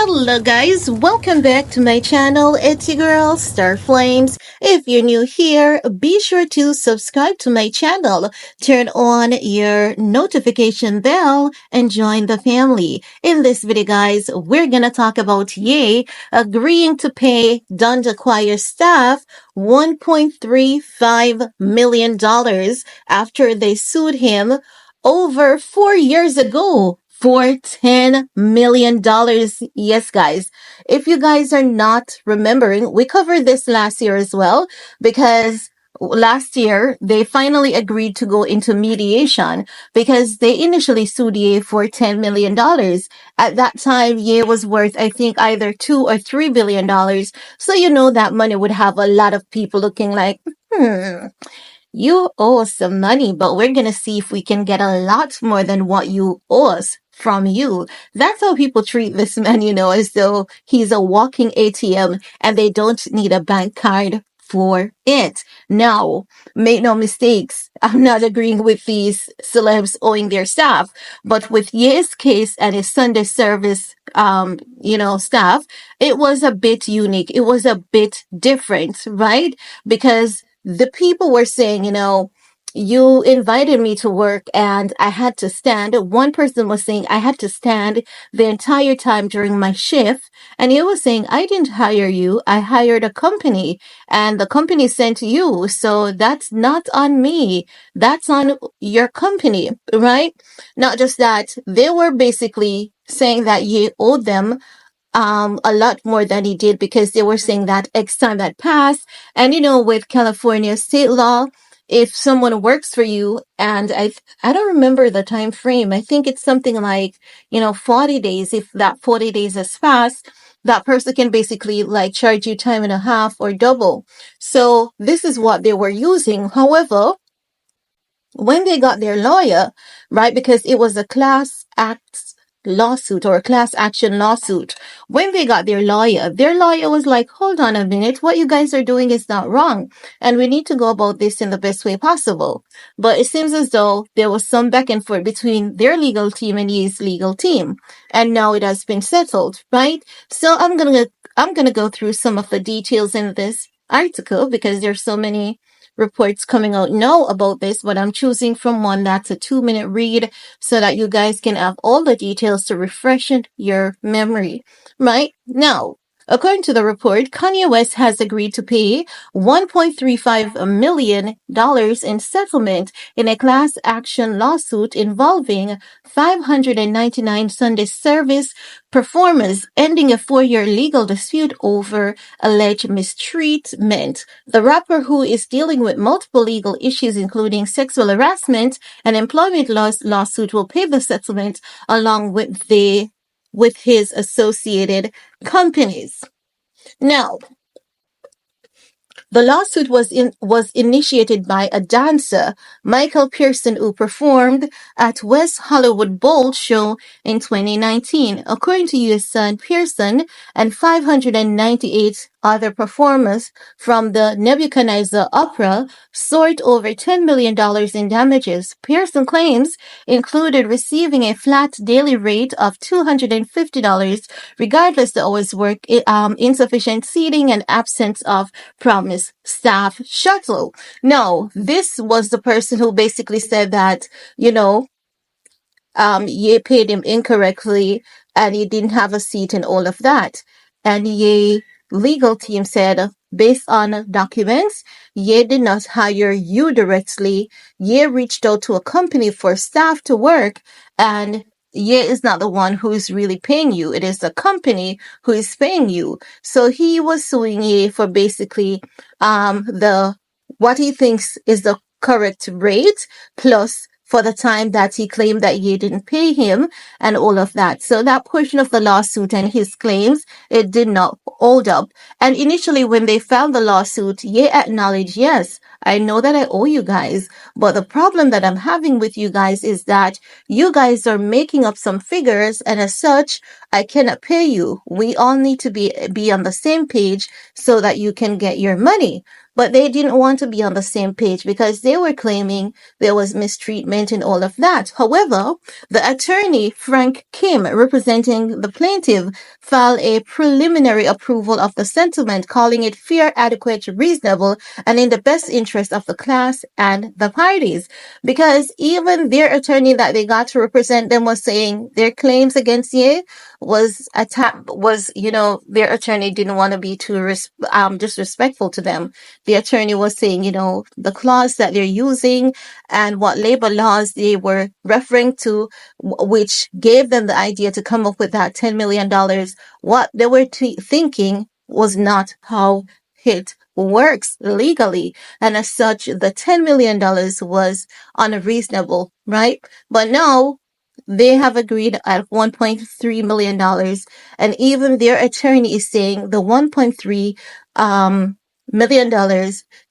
Hello guys, welcome back to my channel. It's your girl Star Flames. If you're new here, be sure to subscribe to my channel, turn on your notification bell, and join the family. In this video guys, we're gonna talk about Ye agreeing to pay Donda Choir staff $1.35 million after they sued him over 4 years ago for $10 million. Yes, guys. If you guys are not remembering, we covered this last year as well because last year they finally agreed to go into mediation because they initially sued Ye for $10 million. At that time, Ye was worth, I think, either $2 or $3 billion. So you know that money would have a lot of people looking like, you owe us some money, but we're gonna see if we can get a lot more than what you owe us from you. That's how people treat this man, as though he's a walking ATM and they don't need a bank card for it. Now, make no mistakes. I'm not agreeing with these celebs owing their staff, but with Ye's case and his Sunday service, staff, it was a bit unique. It was a bit different, right? Because the people were saying, you invited me to work and I had to stand. One person was saying I had to stand the entire time during my shift. And he was saying, I didn't hire you. I hired a company and the company sent you. So that's not on me. That's on your company, right? Not just that, they were basically saying that you owed them a lot more than he did because they were saying that X time had passed. And with California state law, if someone works for you and I don't remember the time frame. I think it's something like, 40 days. If that 40 days has passed, that person can basically like charge you time and a half or double. So this is what they were using. However, when they got their lawyer, right, because it was a class act lawsuit or a class action lawsuit, when they got their lawyer was like, hold on a minute, what you guys are doing is not wrong. And we need to go about this in the best way possible. But it seems as though there was some back and forth between their legal team and his legal team. And now it has been settled, right? So I'm gonna go through some of the details in this article because there's so many reports coming out now about this, but I'm choosing from one that's a 2-minute read so that you guys can have all the details to refresh your memory. Right now, according to the report, Kanye West has agreed to pay $1.35 million in settlement in a class action lawsuit involving 599 Sunday service performers, ending a 4-year legal dispute over alleged mistreatment. The rapper, who is dealing with multiple legal issues including sexual harassment and employment lawsuit, will pay the settlement along with his associated companies. Now, the lawsuit was initiated by a dancer, Michael Pearson, who performed at West Hollywood Bowl show in 2019. According to U.S. Sun, Pearson and 598 other performers from the Nebuchadnezzar Opera sought over $10 million in damages. Pearson claims included receiving a flat daily rate of $250 regardless of hours work, insufficient seating, and absence of promised staff shuttle. No, this was the person who basically said that, Ye paid him incorrectly and he didn't have a seat and all of that. And Ye legal team said, based on documents, Ye did not hire you directly. Ye reached out to a company for staff to work, and Ye is not the one who is really paying you. It is the company who is paying you. So he was suing Ye for basically what he thinks is the correct rate plus for the time that he claimed that Ye didn't pay him and all of that. So that portion of the lawsuit and his claims, it did not hold up. And initially when they filed the lawsuit, Ye acknowledged, yes, I know that I owe you guys, but the problem that I'm having with you guys is that you guys are making up some figures, and as such, I cannot pay you. We all need to be on the same page so that you can get your money. But they didn't want to be on the same page because they were claiming there was mistreatment and all of that. However, the attorney, Frank Kim, representing the plaintiff, filed a preliminary approval of the settlement, calling it fair, adequate, reasonable, and in the best interest of the class and the parties. Because even their attorney that they got to represent them was saying their claims against Ye their attorney didn't want to be too disrespectful to them. The attorney was saying, the clause that they're using and what labor laws they were referring to, which gave them the idea to come up with that $10 million. What they were thinking was not how it works legally. And as such, the $10 million was unreasonable, right? But now they have agreed at $1.3 million, and even their attorney is saying the $1.3 million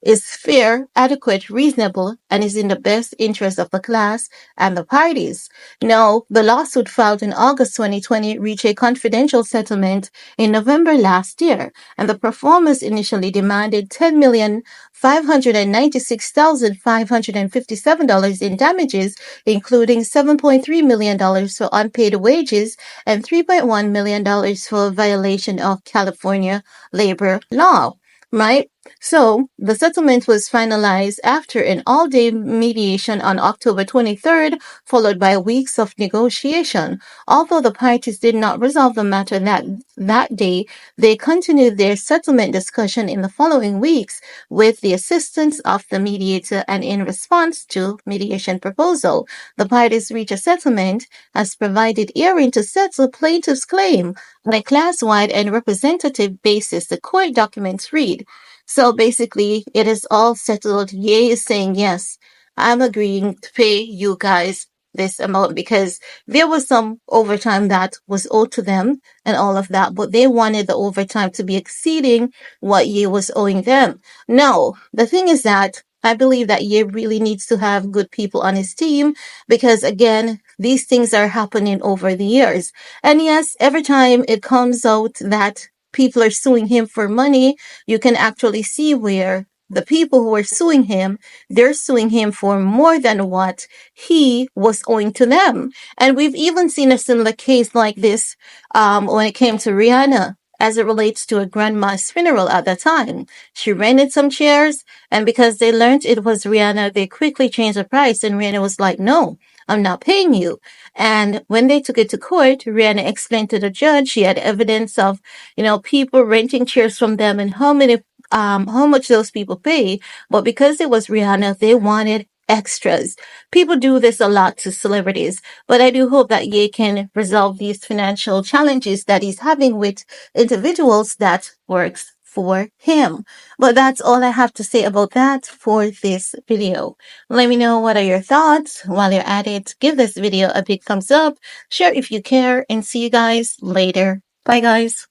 is fair, adequate, reasonable, and is in the best interest of the class and the parties. Now, the lawsuit filed in August 2020 reached a confidential settlement in November last year, and the performers initially demanded $10,596,557 in damages, including $7.3 million for unpaid wages and $3.1 million for violation of California labor law. Right? So the settlement was finalized after an all-day mediation on October 23rd, followed by weeks of negotiation. Although the parties did not resolve the matter that day, they continued their settlement discussion in the following weeks with the assistance of the mediator, and in response to mediation proposal, the parties reached a settlement as provided hearing to settle plaintiff's claim on a class-wide and representative basis, the court documents read. So basically, it is all settled. Ye is saying, yes, I'm agreeing to pay you guys this amount because there was some overtime that was owed to them and all of that, but they wanted the overtime to be exceeding what Ye was owing them. No, the thing is that I believe that Ye really needs to have good people on his team because, again, these things are happening over the years. And yes, every time it comes out that people are suing him for money, you can actually see where the people who are suing him, they're suing him for more than what he was owing to them. And we've even seen a similar case like this when it came to Rihanna, as it relates to a grandma's funeral at the time. She rented some chairs, and because they learned it was Rihanna, they quickly changed the price, and Rihanna was like, no, I'm not paying you. And when they took it to court, Rihanna explained to the judge she had evidence of, people renting chairs from them and how much those people pay. But because it was Rihanna, they wanted extras. People do this a lot to celebrities, but I do hope that Ye can resolve these financial challenges that he's having with individuals that works for him. But that's all I have to say about that for this video. Let me know what are your thoughts. While you're at it, give this video a big thumbs up, share if you care, and see you guys later. Bye guys.